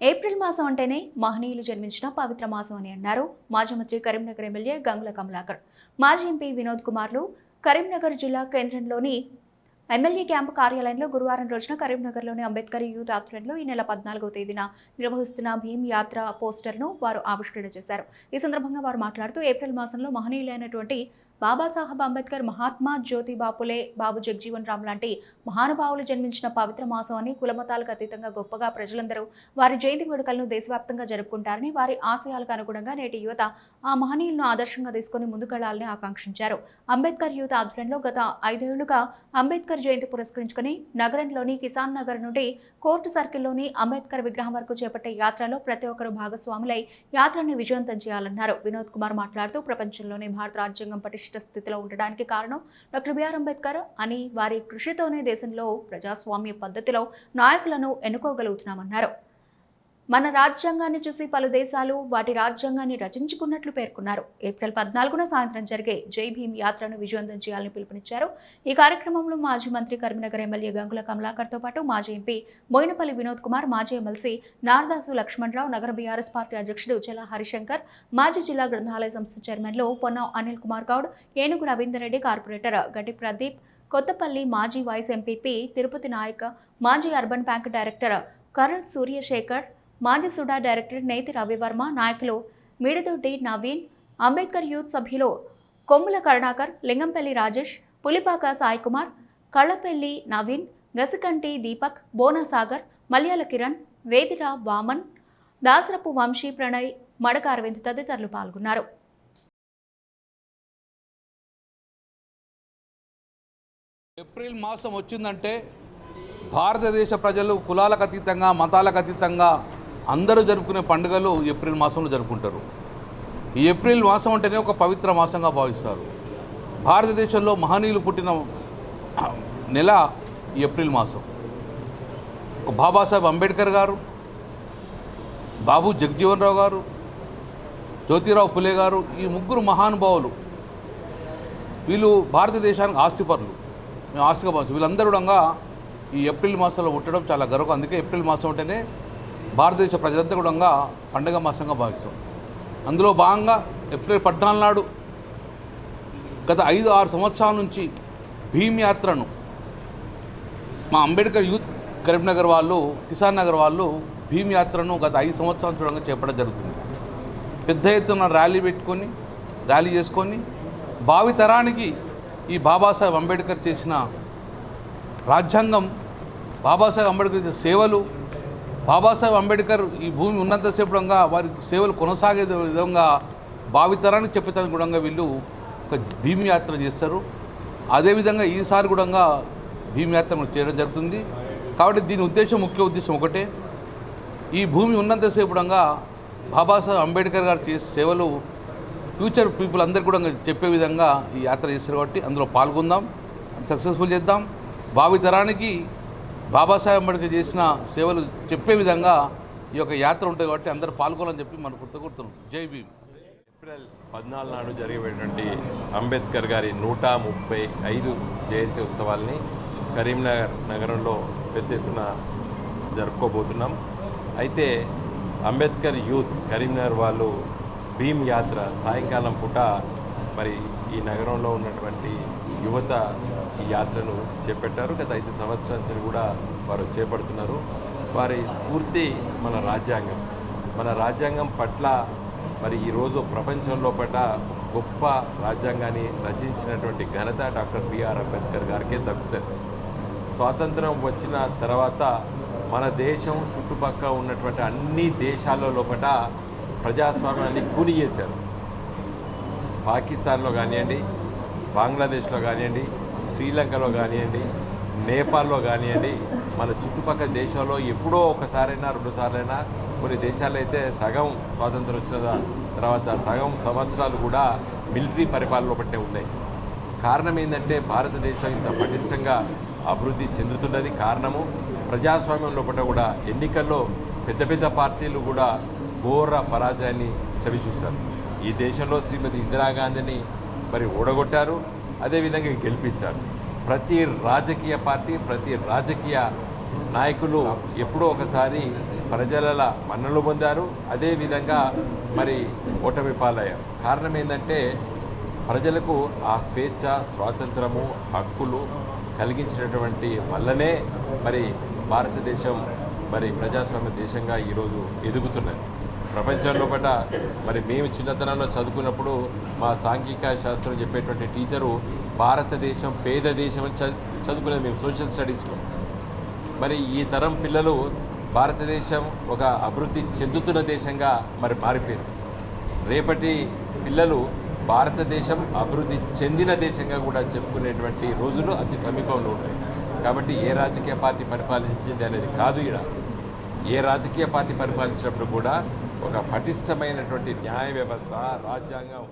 April మాసం అంటేనే మహనీయులు జన్మించిన పవిత్ర మాసం అని అన్నారు మాజీ మంత్రి కరీంనగర్ ఎమ్మెల్యే గంగుల కమలాకర్. మాజీ ఎంపీ వినోద్ కుమార్లు కరీంనగర్ జిల్లా కేంద్రంలోని ఎమ్మెల్యే క్యాంపు కార్యాలయంలో గురువారం రోజున కరీంనగర్లోని అంబేద్కర్ యూత్ ఆధ్వర్యంలో ఈ నెల 14వ తేదీన నిర్వహిస్తున్న భీమ్ యాత్ర పోస్టర్ను వారు ఆవిష్కరణ చేశారు. ఈ సందర్భంగా వారు మాట్లాడుతూ ఏప్రిల్ మాసంలో మహనీయులైనటువంటి బాబాసాహెబ్ అంబేద్కర్, మహాత్మా జ్యోతిబా ఫులే, బాబు జగజీవన్ రామ్ లాంటి మహానుభావులు జన్మించిన పవిత్ర మాసం అని, కులమతాలకు అతీతంగా గొప్పగా ప్రజలందరూ వారి జయంతి వేడుకలను దేశవ్యాప్తంగా జరుపుకుంటారని, వారి ఆశయాలకు అనుగుణంగా నేటి యువత ఆ మహనీయులను ఆదర్శంగా తీసుకుని ముందుకెళ్లాలని ఆకాంక్షించారు. అంబేద్కర్ యూత్ ఆధ్వర్యంలో గత 5 ఏళ్లుగా అంబేద్కర్ జయంతి పురస్కరించుకుని నగరంలోని కిసాన్ నగర్ నుండి కోర్టు సర్కిల్లోని అంబేద్కర్ విగ్రహం వరకు చేపట్టే యాత్రలో ప్రతి ఒక్కరూ భాగస్వాములై యాత్రను విజయవంతం చేయాలన్నారు. వినోద్ కుమార్ మాట్లాడుతూ ప్రపంచంలోనే భారత రాజ్యాంగం పటిష్ట స్థితిలో ఉండడానికి కారణం డాక్టర్ బిఆర్ అంబేద్కర్ అని, వారి కృషితోనే దేశంలో ప్రజాస్వామ్య పద్ధతిలో నాయకులను ఎన్నుకోగలుగుతున్నామన్నారు. మన రాజ్యాంగాన్ని చూసి పలు దేశాలు వాటి రాజ్యాంగాన్ని రచించుకున్నట్లు పేర్కొన్నారు. ఏప్రిల్ 14న సాయంత్రం జరిగే జై భీమ్ యాత్రను విజయవంతం చేయాలని పిలుపునిచ్చారు. ఈ కార్యక్రమంలో మాజీ మంత్రి కరీంనగర్ ఎమ్మెల్యే గంగుల కమలాకర్తో పాటు మాజీ ఎంపీ బోయినపల్లి వినోద్ కుమార్, మాజీ ఎమ్మెల్సీ నారదాసు లక్ష్మణరావు, నగర బీఆర్ఎస్ పార్టీ అధ్యక్షుడు చెల హరిశంకర్, మాజీ జిల్లా గ్రంథాలయ సంస్థ చైర్మన్లు పొన్నం అనిల్ కుమార్ గౌడ్, ఏనుగు రవీందర్ రెడ్డి, కార్పొరేటర్ గడ్డి ప్రదీప్, కొత్తపల్లి మాజీ వైస్ ఎంపీపీ తిరుపతి నాయక్, మాజీ అర్బన్ బ్యాంక్ డైరెక్టర్ కర్ర సూర్యశేఖర్, మాజీ సుడా డైరెక్టర్ నేతి రవివర్మ, నాయకులు మీడదొడ్డి నవీన్, అంబేద్కర్ యూత్ సభ్యులు కొమ్ముల కరుణాకర్, లింగంపల్లి రాజేష్, పులిపాక సాయి కుమార్, కళ్ళపల్లి నవీన్, గసికంటి దీపక్, బోనాసాగర్, మల్యాల కిరణ్, వేదిర వామన్, దాసరపు వంశీ ప్రణయ్, మడక అరవింద్ తదితరులు పాల్గొన్నారు. ఏప్రిల్ మాసం వచ్చిందంటే భారతదేశ ప్రజలు కులాలకు అతీతంగా, మతాలకు అతీతంగా అందరూ జరుపుకునే పండుగలు ఏప్రిల్ మాసంలో జరుపుకుంటారు. ఈ ఏప్రిల్ మాసం అంటేనే ఒక పవిత్ర మాసంగా భావిస్తారు. భారతదేశంలో మహనీయులు పుట్టిన నెల ఈ ఏప్రిల్ మాసం. బాబాసాహెబ్ అంబేద్కర్ గారు, బాబు జగజీవన్ రావు గారు, జ్యోతిరావు ఫులే గారు, ఈ ముగ్గురు మహానుభావులు వీళ్ళు భారతదేశానికి ఆస్తిపరులు, మేము ఆస్తిగా భావిస్తాం. వీళ్ళందరూ కూడా ఈ ఏప్రిల్ మాసంలో పుట్టడం చాలా గర్వం. అందుకే ఏప్రిల్ మాసం అంటేనే భారతదేశ ప్రజలంతా కూడా పండుగ మాసంగా భావిస్తాం. అందులో భాగంగా ఏప్రిల్ 14 నాడు గత 5-6 సంవత్సరాల నుంచి భీమ్ యాత్రను మా అంబేద్కర్ యూత్ కరీంనగర్ వాళ్ళు, కిసాన్ నగర్ వాళ్ళు భీమ్ యాత్రను గత 5 సంవత్సరాల చూడంగా చేపట్టడం జరుగుతుంది. పెద్ద ఎత్తున ర్యాలీ చేసుకొని భావితరానికి ఈ బాబాసాహెబ్ అంబేద్కర్ చేసిన రాజ్యాంగం, బాబాసాహెబ్ అంబేద్కర్ చేసిన సేవలు, బాబాసాహెబ్ అంబేద్కర్ ఈ భూమి ఉన్నంతసేపుడంగా వారి సేవలు కొనసాగే విధంగా భావితరానికి చెప్పేదానికి కూడా వీళ్ళు ఒక భీమ్ యాత్ర చేస్తారు. అదేవిధంగా ఈసారి కూడా భీమ్ యాత్ర చేయడం జరుగుతుంది. కాబట్టి దీని ముఖ్య ఉద్దేశం ఒకటే, ఈ భూమి ఉన్నంతసేపుడంగా బాబాసాహెబ్ అంబేద్కర్ గారు చేసే సేవలు ఫ్యూచర్ పీపుల్ అందరికీ కూడా చెప్పే విధంగా ఈ యాత్ర చేస్తారు. కాబట్టి అందులో పాల్గొందాం, సక్సెస్ఫుల్ చేద్దాం. భావితరానికి బాబాసాహెబ్ అంబేద్కర్ చేసిన సేవలు చెప్పే విధంగా ఈ యొక్క యాత్ర ఉంటుంది. కాబట్టి అందరూ పాల్గొనాలని చెప్పి మనం కోరుతున్నాం. జై భీమ్. ఏప్రిల్ 14 నాడు జరిగేటువంటి అంబేద్కర్ గారి 135 జయంతి ఉత్సవాల్ని కరీంనగర్ నగరంలో పెద్ద ఎత్తున జరుపుకోబోతున్నాం. అయితే అంబేద్కర్ యూత్ కరీంనగర్ వాళ్ళు భీమ్ యాత్ర సాయంకాలం పూట మరి ఈ నగరంలో ఉన్నటువంటి యువత ఈ యాత్రను చేపట్టారు. గత 5 సంవత్సరాల నుంచి కూడా వారు చేపడుతున్నారు. వారి స్ఫూర్తి మన రాజ్యాంగం పట్ల మరి ఈరోజు ప్రపంచంలో పట్ల గొప్ప రాజ్యాంగాన్ని రచించినటువంటి ఘనత డాక్టర్ బిఆర్ అంబేద్కర్ గారికే దక్కుతుంది. స్వాతంత్రం వచ్చిన తర్వాత మన దేశం చుట్టుపక్కల ఉన్నటువంటి అన్ని దేశాల లోపల ప్రజాస్వామ్యాన్ని కూలి చేశారు. పాకిస్తాన్లో కానివ్వండి, బంగ్లాదేశ్లో కానివ్వండి, శ్రీలంకలో కానివ్వండి, నేపాల్లో కానివ్వండి, మన చుట్టుపక్కల దేశాల్లో ఎప్పుడో ఒకసారైనా 2 సార్లైనా, కొన్ని దేశాల్లో అయితే సగం స్వాతంత్రం వచ్చిన తర్వాత సగం సంవత్సరాలు కూడా మిలిటరీ పరిపాలనలో పట్టే ఉన్నాయి. కారణం ఏంటంటే భారతదేశం ఇంత పటిష్టంగా అభివృద్ధి చెందుతున్నది కారణము ప్రజాస్వామ్యం లోపల కూడా ఎన్నికల్లో పెద్ద పార్టీలు కూడా ఘోర పరాజయాన్ని చవిచూశారు. ఈ దేశంలో శ్రీమతి ఇందిరాగాంధీని మరి ఓడగొట్టారు, అదేవిధంగా గెలిపించారు. ప్రతి రాజకీయ పార్టీ, ప్రతి రాజకీయ నాయకులు ఎప్పుడో ఒకసారి ప్రజల మన్నలు పొందారు. అదేవిధంగా మరి ఓటమి పాలయ్యారు. కారణం ఏంటంటే ప్రజలకు ఆ స్వేచ్ఛ, స్వాతంత్రము, హక్కులు కలిగించినటువంటి వల్లనే మరి భారతదేశం మరి ప్రజాస్వామ్య దేశంగా ఈరోజు ఎదుగుతున్నది. ప్రపంచంలో పట మరి మేము చిన్నతనంలో చదువుకున్నప్పుడు మా సాంఘిక శాస్త్రం చెప్పేటువంటి టీచరు భారతదేశం పేద దేశం అని చదువుకునేది మేము సోషల్ స్టడీస్లో. మరి ఈ తరం పిల్లలు భారతదేశం ఒక అభివృద్ధి చెందుతున్న దేశంగా మరి మారిపోయింది. రేపటి పిల్లలు భారతదేశం అభివృద్ధి చెందిన దేశంగా కూడా చెప్పుకునేటువంటి రోజులు అతి సమీపంలో ఉన్నాయి. కాబట్టి ఏ రాజకీయ పార్టీ పరిపాలించింది అనేది కాదు. ఇక్కడ ఏ రాజకీయ పార్టీ పరిపాలించినప్పుడు కూడా ఒక పటిష్టమైనటువంటి న్యాయ వ్యవస్థ, రాజ్యాంగం